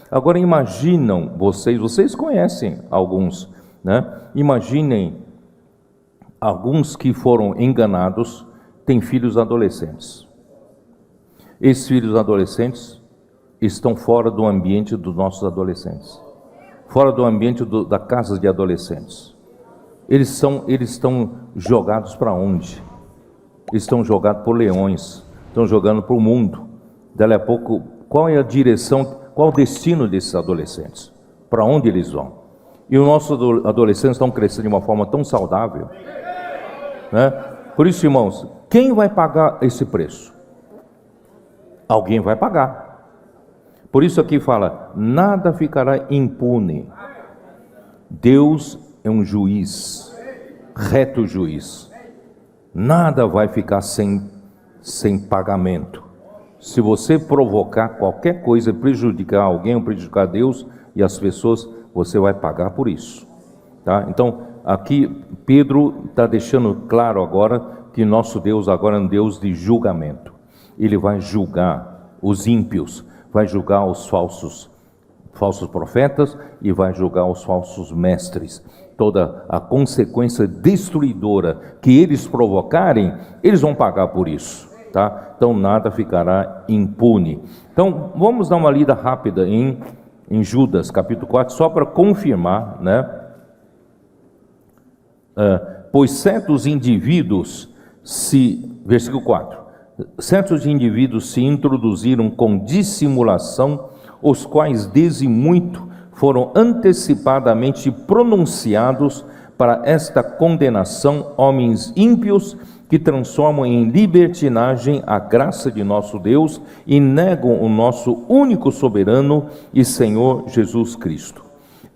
Agora imaginam vocês conhecem alguns, né? Imaginem alguns que foram enganados, têm filhos adolescentes. Esses filhos adolescentes estão fora do ambiente dos nossos adolescentes, fora do ambiente da casa de adolescentes. Eles estão jogados para onde? Estão jogados por leões, estão jogando para o mundo. Daqui a pouco, qual é a direção, qual o destino desses adolescentes? Para onde eles vão? E os nossos adolescentes estão crescendo de uma forma tão saudável, né? Por isso, irmãos, quem vai pagar esse preço? Alguém vai pagar. Por isso aqui fala, nada ficará impune. Deus é um juiz, reto juiz. Nada vai ficar sem pagamento. Se você provocar qualquer coisa, prejudicar alguém ou prejudicar Deus e as pessoas, você vai pagar por isso, tá? Então, aqui Pedro está deixando claro agora que nosso Deus agora é um Deus de julgamento. Ele vai julgar os ímpios, vai julgar os falsos profetas e vai julgar os falsos mestres. Toda a consequência destruidora que eles provocarem, eles vão pagar por isso, tá? Então nada ficará impune. Então vamos dar uma lida rápida em Judas capítulo 4, só para confirmar, né? Pois certos indivíduos versículo 4, certos indivíduos se introduziram com dissimulação, os quais desde muito foram antecipadamente pronunciados para esta condenação, homens ímpios que transformam em libertinagem a graça de nosso Deus e negam o nosso único soberano e Senhor Jesus Cristo.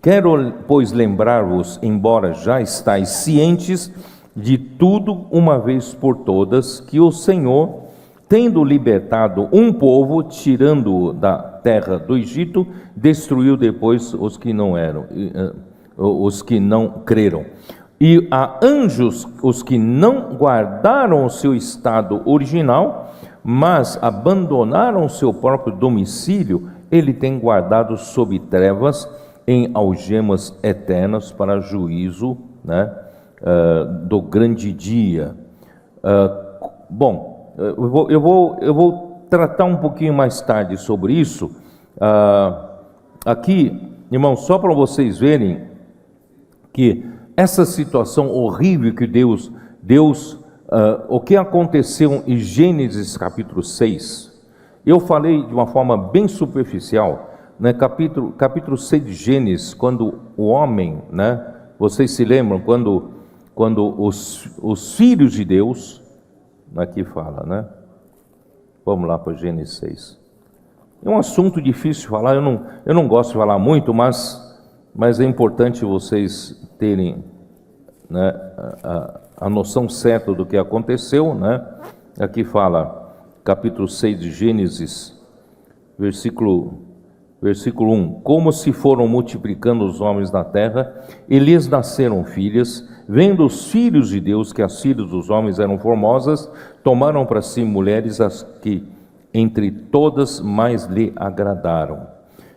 Quero, pois, lembrar-vos, embora já estáis cientes de tudo uma vez por todas, que o Senhor, tendo libertado um povo, tirando-o da terra do Egito, destruiu depois os que não creram. E a anjos, os que não guardaram o seu estado original, mas abandonaram o seu próprio domicílio, ele tem guardado sob trevas, em algemas eternas para juízo, né, do grande dia. Bom, eu vou tratar um pouquinho mais tarde sobre isso. Aqui, irmãos, só para vocês verem que essa situação horrível que Deus o que aconteceu em Gênesis capítulo 6, eu falei de uma forma bem superficial, né? Capítulo 6 de Gênesis, quando o homem, né? Vocês se lembram quando os filhos de Deus, aqui fala, né? Vamos lá para Gênesis 6. É um assunto difícil de falar, eu não gosto de falar muito, mas é importante vocês terem, né, a noção certa do que aconteceu, né? Aqui fala, capítulo 6 de Gênesis, versículo 1. Como se foram multiplicando os homens na terra, e lhes nasceram filhas, vendo os filhos de Deus que as filhas dos homens eram formosas, tomaram para si mulheres as que entre todas mais lhe agradaram.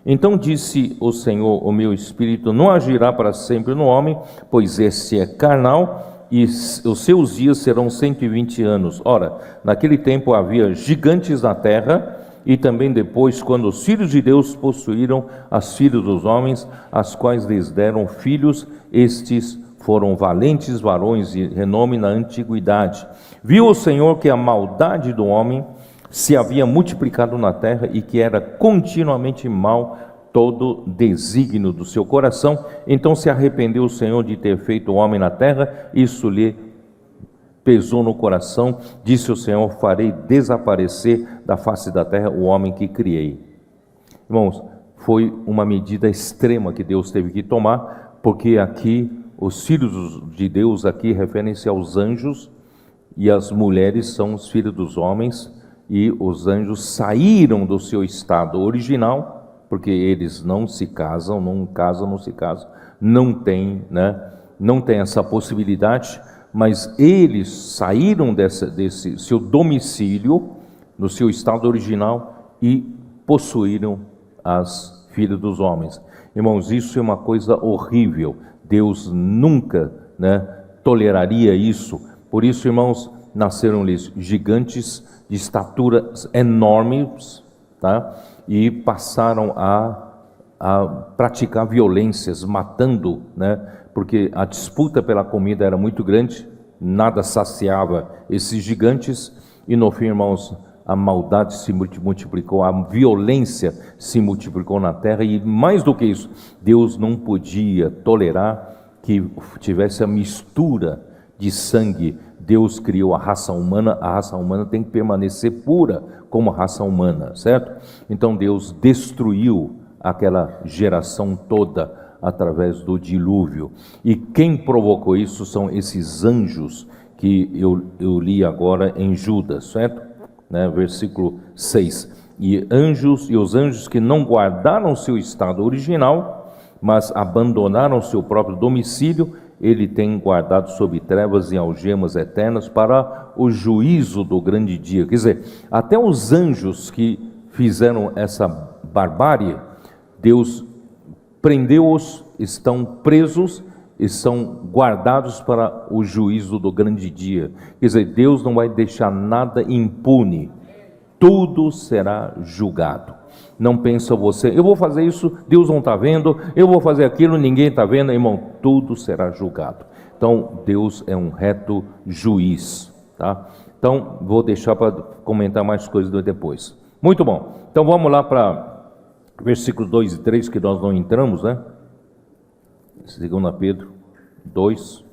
Então disse o Senhor, o meu espírito não agirá para sempre no homem, pois esse é carnal, e os seus dias serão 120 anos. Ora, naquele tempo havia gigantes na terra, e também depois, quando os filhos de Deus possuíram as filhas dos homens, as quais lhes deram filhos, estes foram valentes varões de renome na antiguidade. Viu o Senhor que a maldade do homem se havia multiplicado na terra e que era continuamente mal todo desígnio do seu coração. Então se arrependeu o Senhor de ter feito o homem na terra, isso lhe pesou no coração. Disse o Senhor, farei desaparecer da face da terra o homem que criei. Irmãos, foi uma medida extrema que Deus teve que tomar, porque aqui os filhos de Deus aqui referem-se aos anjos, e as mulheres são os filhos dos homens, e os anjos saíram do seu estado original, porque eles não se casam, não tem, né? Não tem essa possibilidade, mas eles saíram desse seu domicílio, no seu estado original, e possuíram as filho dos homens. Irmãos, isso é uma coisa horrível. Deus nunca, toleraria isso. Por isso, irmãos, nasceram-lhes gigantes de estaturas enormes, tá? E passaram a praticar violências, matando, porque a disputa pela comida era muito grande, nada saciava esses gigantes, e no fim, irmãos, a maldade se multiplicou, a violência se multiplicou na terra, e mais do que isso, Deus não podia tolerar que tivesse a mistura de sangue. Deus criou a raça humana tem que permanecer pura como raça humana, certo? Então Deus destruiu aquela geração toda através do dilúvio. E quem provocou isso são esses anjos que eu li agora em Judas, certo? Versículo 6. E os anjos que não guardaram seu estado original, mas abandonaram seu próprio domicílio, ele tem guardado sob trevas e algemas eternas para o juízo do grande dia. Quer dizer, até os anjos que fizeram essa barbárie, Deus prendeu-os, estão presos e são guardados para o juízo do grande dia. Quer dizer, Deus não vai deixar nada impune, tudo será julgado. Não pensa você, eu vou fazer isso, Deus não está vendo, eu vou fazer aquilo, ninguém está vendo, irmão, tudo será julgado. Então, Deus é um reto juiz, tá? Então, vou deixar para comentar mais coisas depois. Muito bom, então vamos lá para versículos 2 e 3, que nós não entramos, 2 Pedro 2.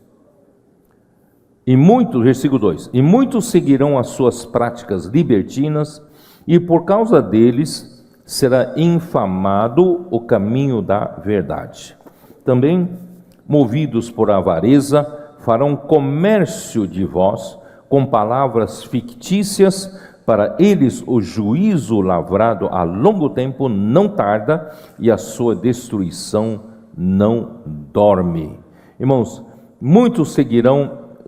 Versículo 2, e muitos seguirão as suas práticas libertinas, e por causa deles será infamado o caminho da verdade. Também, movidos por avareza, farão comércio de vós com palavras fictícias, para eles o juízo lavrado a longo tempo não tarda, e a sua destruição não dorme. Irmãos, muitos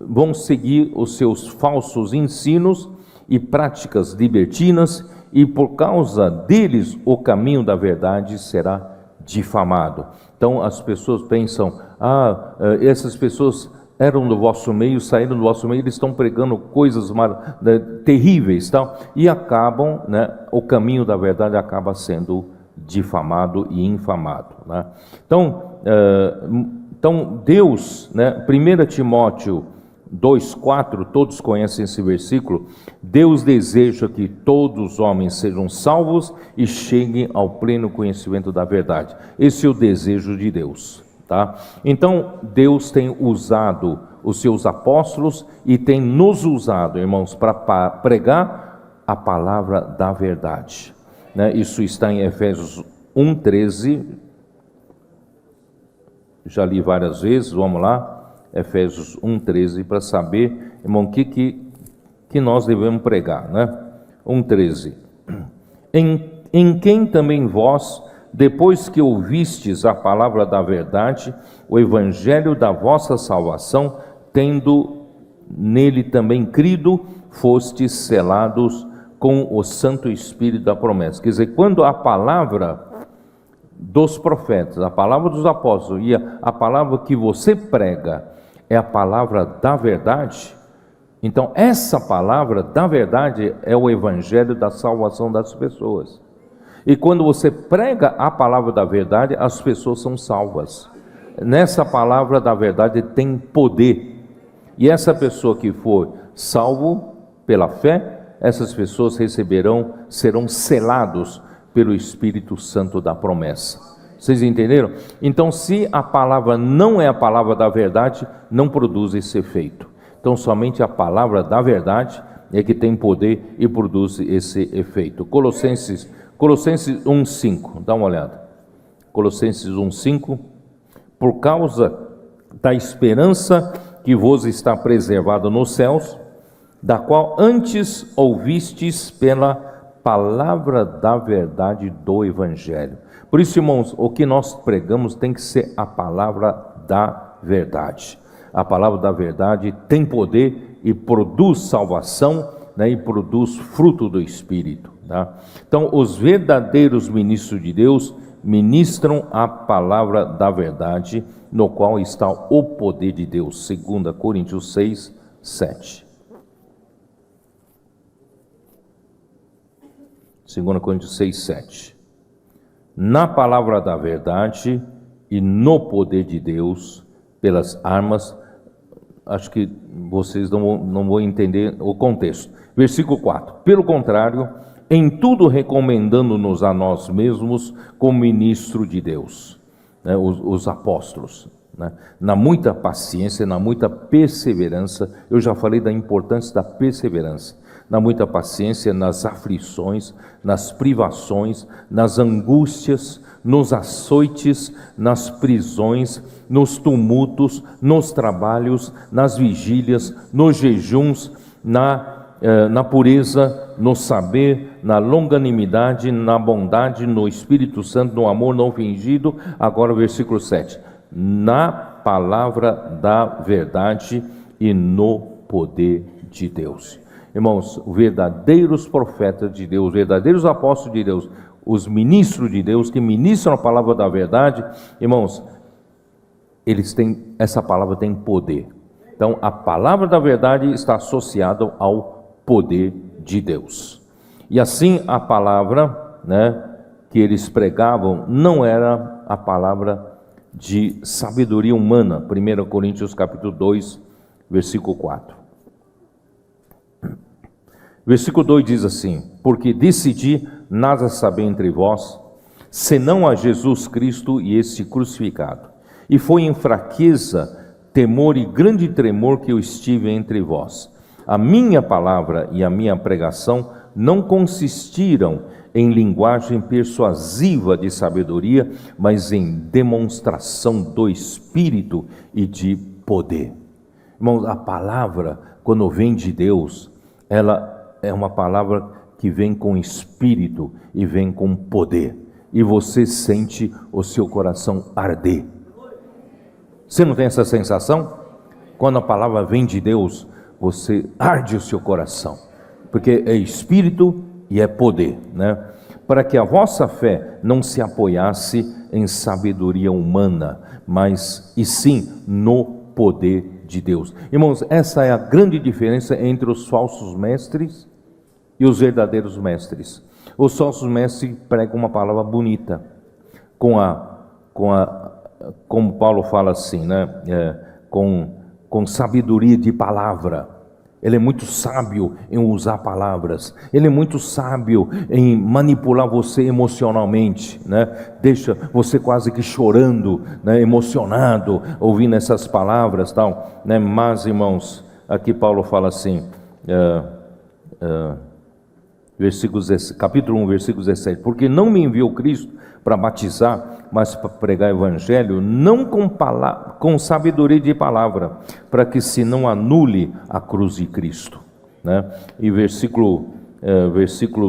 vão seguir os seus falsos ensinos e práticas libertinas, e por causa deles o caminho da verdade será difamado. Então as pessoas pensam, essas pessoas eram do vosso meio, saíram do vosso meio, eles estão pregando coisas terríveis, tal, e acabam, o caminho da verdade acaba sendo difamado e infamado. Então Deus, 1 Timóteo 2,4, todos conhecem esse versículo. Deus deseja que todos os homens sejam salvos e cheguem ao pleno conhecimento da verdade. Esse é o desejo de Deus, tá? Então Deus tem usado os seus apóstolos e tem nos usado, irmãos, para pregar a palavra da verdade, Isso está em Efésios 1,13. Já li várias vezes, vamos lá. Efésios 1,13, para saber, irmão, o que nós devemos pregar, 1,13. Em quem também vós, depois que ouvistes a palavra da verdade, o evangelho da vossa salvação, tendo nele também crido, fostes selados com o Santo Espírito da promessa. Quer dizer, quando a palavra dos profetas, a palavra dos apóstolos e a palavra que você prega é a palavra da verdade, então essa palavra da verdade é o evangelho da salvação das pessoas. E quando você prega a palavra da verdade, as pessoas são salvas. Nessa palavra da verdade tem poder. E essa pessoa que for salvo pela fé, essas pessoas serão selados pelo Espírito Santo da promessa. Vocês entenderam? Então, se a palavra não é a palavra da verdade, não produz esse efeito. Então, somente a palavra da verdade é que tem poder e produz esse efeito. Colossenses 1,5, dá uma olhada. Colossenses 1,5. Por causa da esperança que vos está preservada nos céus, da qual antes ouvistes pela palavra da verdade do Evangelho. Por isso, irmãos, o que nós pregamos tem que ser a palavra da verdade. A palavra da verdade tem poder e produz salvação, e produz fruto do Espírito. Tá? Então, os verdadeiros ministros de Deus ministram a palavra da verdade, no qual está o poder de Deus. 2 Coríntios 6, 7. 2 Coríntios 6, 7. Na palavra da verdade e no poder de Deus, pelas armas. Acho que vocês não vão entender o contexto. Versículo 4. Pelo contrário, em tudo recomendando-nos a nós mesmos como ministro de Deus, né, os apóstolos, né, na muita paciência, na muita perseverança. Eu já falei da importância da perseverança. Na muita paciência, nas aflições, nas privações, nas angústias, nos açoites, nas prisões, nos tumultos, nos trabalhos, nas vigílias, nos jejuns, na pureza, no saber, na longanimidade, na bondade, no Espírito Santo, no amor não fingido. Agora o versículo 7. Na palavra da verdade e no poder de Deus. Irmãos, verdadeiros profetas de Deus, verdadeiros apóstolos de Deus, os ministros de Deus que ministram a palavra da verdade, irmãos, essa palavra tem poder. Então, a palavra da verdade está associada ao poder de Deus. E assim, a palavra, né, que eles pregavam não era a palavra de sabedoria humana. 1 Coríntios capítulo 2, versículo 4. Versículo 2 diz assim: porque decidi nada saber entre vós, senão a Jesus Cristo e este crucificado. E foi em fraqueza, temor e grande tremor que eu estive entre vós. A minha palavra e a minha pregação não consistiram em linguagem persuasiva de sabedoria, mas em demonstração do Espírito e de poder. Irmãos, a palavra, quando vem de Deus, ela é uma palavra que vem com espírito e vem com poder. E você sente o seu coração arder. Você não tem essa sensação? Quando a palavra vem de Deus, você arde o seu coração. Porque é espírito e é poder, né? Para que a vossa fé não se apoiasse em sabedoria humana, mas e sim no poder de Deus. Irmãos, essa é a grande diferença entre os falsos mestres e os verdadeiros mestres. Os falsos mestres pregam uma palavra bonita, como Paulo fala assim, né? Com sabedoria de palavra. Ele é muito sábio em usar palavras. Ele é muito sábio em manipular você emocionalmente, né? Deixa você quase que chorando, né? Emocionado, ouvindo essas palavras, tal, né? Mas, irmãos, aqui Paulo fala assim, capítulo 1, versículo 17: porque não me enviou Cristo para batizar, mas para pregar o evangelho, não com sabedoria de palavra, para que se não anule a cruz de Cristo, né? E versículo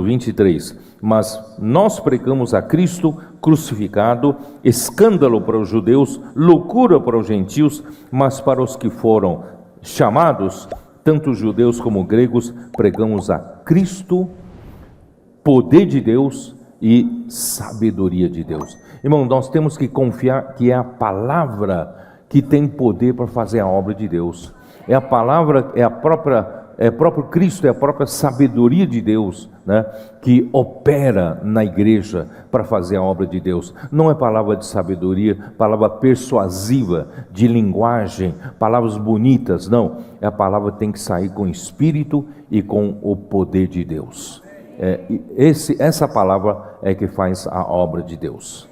23: mas nós pregamos a Cristo crucificado, escândalo para os judeus, loucura para os gentios, mas para os que foram chamados, tanto judeus como gregos, pregamos a Cristo, poder de Deus e sabedoria de Deus. Irmão, nós temos que confiar que é a palavra que tem poder para fazer a obra de Deus. É a palavra, é o próprio Cristo, é a própria sabedoria de Deus, né, que opera na igreja para fazer a obra de Deus. Não é palavra de sabedoria, palavra persuasiva, de linguagem, palavras bonitas, não. É a palavra que tem que sair com espírito e com o poder de Deus. Essa palavra é que faz a obra de Deus.